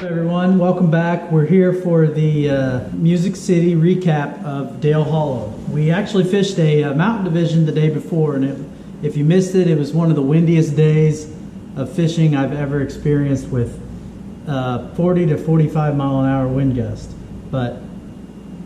up, everyone? Welcome back. We're here for the Music City recap of Dale Hollow. We actually fished a mountain division the day before, and if you missed it, it was one of the windiest days of fishing I've ever experienced, with 40 to 45 mile an hour wind gust. But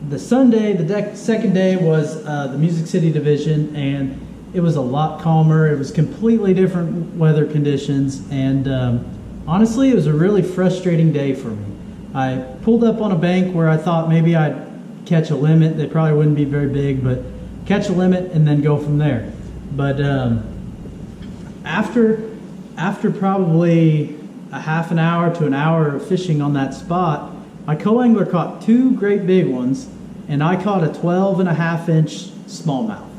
the Sunday, the second day, was the Music City division, and it was a lot calmer. It was completely different weather conditions, and honestly, it was a really frustrating day for me. I pulled up on a bank where I thought maybe I'd catch a limit. They probably wouldn't be very big, but catch a limit and then go from there. But after probably a half an hour to an hour of fishing on that spot, my co-angler caught two great big ones, and I caught a 12.5-inch smallmouth.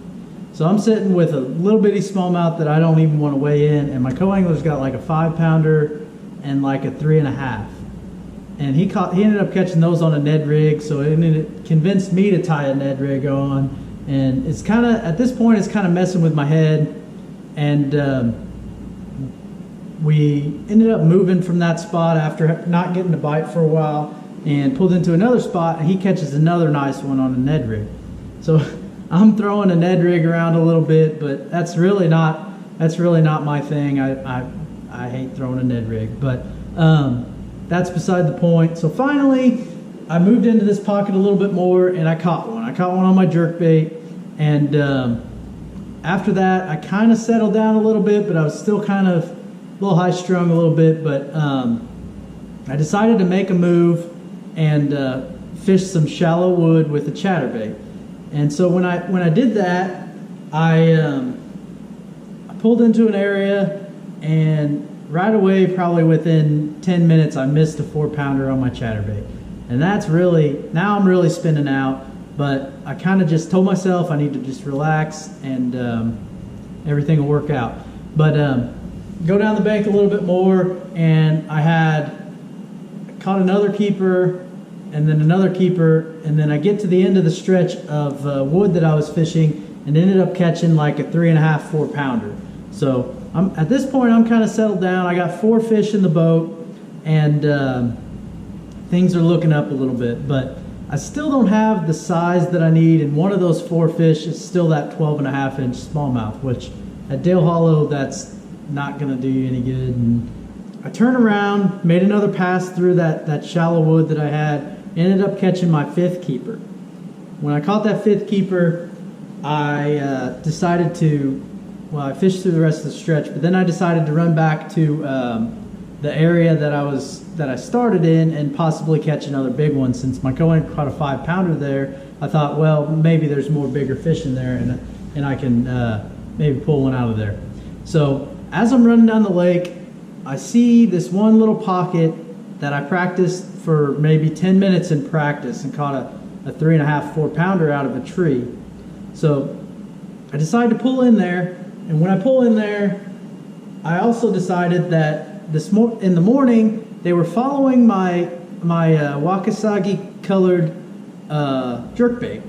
So I'm sitting with a little bitty smallmouth that I don't even want to weigh in, and my co-angler's got like a 5-pounder and like a 3.5. And he ended up catching those on a Ned rig, so it convinced me to tie a Ned rig on. And it's kind of, at this point, it's kind of messing with my head. And we ended up moving from that spot after not getting a bite for a while, and pulled into another spot, and he catches another nice one on a Ned rig. So I'm throwing a Ned rig around a little bit, but that's really not my thing. I hate throwing a Ned rig, but that's beside the point. So finally, I moved into this pocket a little bit more, and I caught one. I caught one on my jerkbait, and after that, I kind of settled down a little bit, but I was still kind of a little high-strung a little bit. But I decided to make a move and fish some shallow wood with a chatterbait. And so when I did that, I pulled into an area, and right away, probably within 10 minutes, I missed a 4-pounder on my chatterbait. And that's really, now I'm really spinning out, but I kind of just told myself I need to just relax, and everything will work out. But go down the bank a little bit more, and I caught another keeper, and then another keeper, and then I get to the end of the stretch of wood that I was fishing, and ended up catching like a 3.5, 4-pounder. So at this point, I'm kind of settled down. I got 4 fish in the boat, and things are looking up a little bit, but I still don't have the size that I need, and one of those 4 fish is still that 12.5-inch smallmouth, which at Dale Hollow, that's not going to do you any good. And I turned around, made another pass through that shallow wood that I had, ended up catching my 5th keeper. When I caught that 5th keeper, I decided to, well, I fished through the rest of the stretch, but then I decided to run back to the area that I started in and possibly catch another big one. Since my co-angler caught a 5-pounder there, I thought, well, maybe there's more bigger fish in there, and I can maybe pull one out of there. So as I'm running down the lake, I see this one little pocket that I practiced for maybe 10 minutes in practice, and caught a 3.5, 4-pounder out of a tree. So I decided to pull in there, and when I pull in there, I also decided that in the morning they were following my Wakasagi colored jerkbait,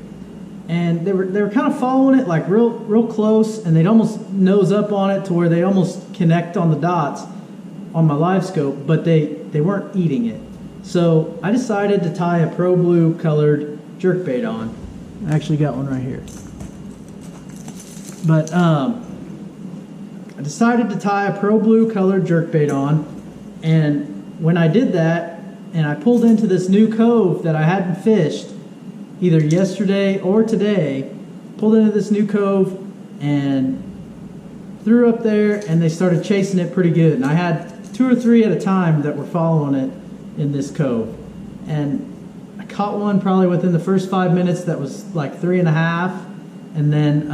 and they were kind of following it like real close, and they'd almost nose up on it to where they almost connect on the dots on my live scope, but they weren't eating it. So I decided to tie a Pro Blue colored jerkbait on. I actually got one right here. But I decided to tie a Pro Blue colored jerkbait on, and when I did that, and I pulled into this new cove that I hadn't fished either yesterday or today, pulled into this new cove and threw up there, and they started chasing it pretty good. And I had 2 or 3 at a time that were following it in this cove, and I caught one probably within the first 5 minutes that was like 3.5, and then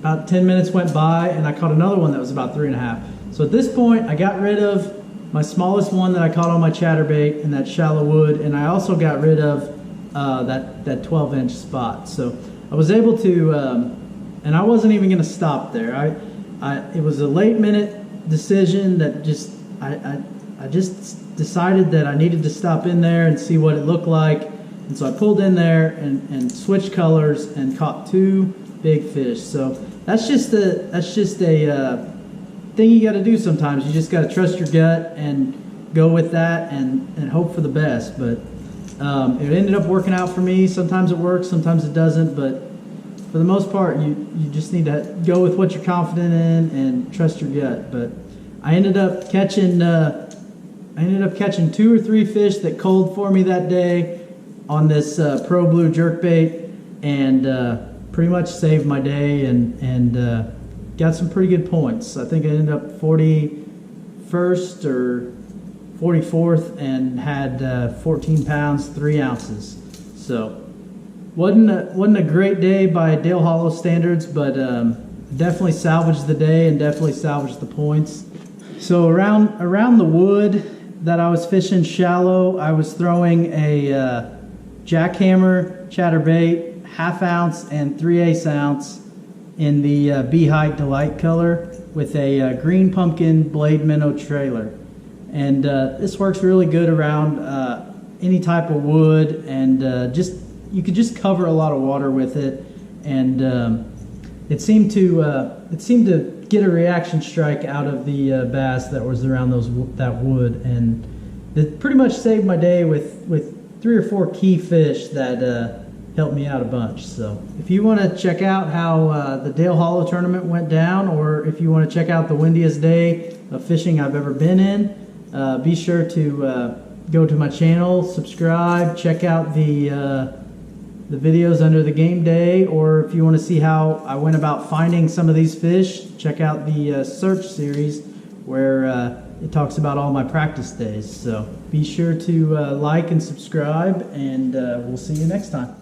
about 10 minutes went by, and I caught another one that was about 3.5. So at this point, I got rid of my smallest one that I caught on my chatterbait in that shallow wood, and I also got rid of that 12-inch spot. So I was able to, and I wasn't even going to stop there. It was a late-minute decision that I just decided that I needed to stop in there and see what it looked like, and so I pulled in there and switched colors and caught 2 big fish. So that's just a thing you got to do sometimes. You just got to trust your gut and go with that and hope for the best. But it ended up working out for me. Sometimes it works, sometimes it doesn't, but for the most part, you just need to go with what you're confident in and trust your gut. But I ended up catching 2 or 3 fish that culled for me that day on this Pro Blue jerkbait, and pretty much saved my day and got some pretty good points. I think I ended up 41st or 44th and had 14 pounds, 3 ounces. So wasn't a great day by Dale Hollow standards, but definitely salvaged the day and definitely salvaged the points. So around the wood that I was fishing shallow, I was throwing a jackhammer chatterbait, 1/2 ounce and 3/8 ounce in the Beehide Delight color with a green pumpkin blade minnow trailer. And this works really good around any type of wood, and you could just cover a lot of water with it. And it seemed to get a reaction strike out of the bass that was around that wood, and it pretty much saved my day with 3 or 4 key fish that helped me out a bunch. So if you want to check out how the Dale Hollow tournament went down, or if you want to check out the windiest day of fishing I've ever been in, be sure to go to my channel, subscribe, check out the videos under the game day, or if you want to see how I went about finding some of these fish, check out the search series where it talks about all my practice days. So be sure to like and subscribe, and we'll see you next time.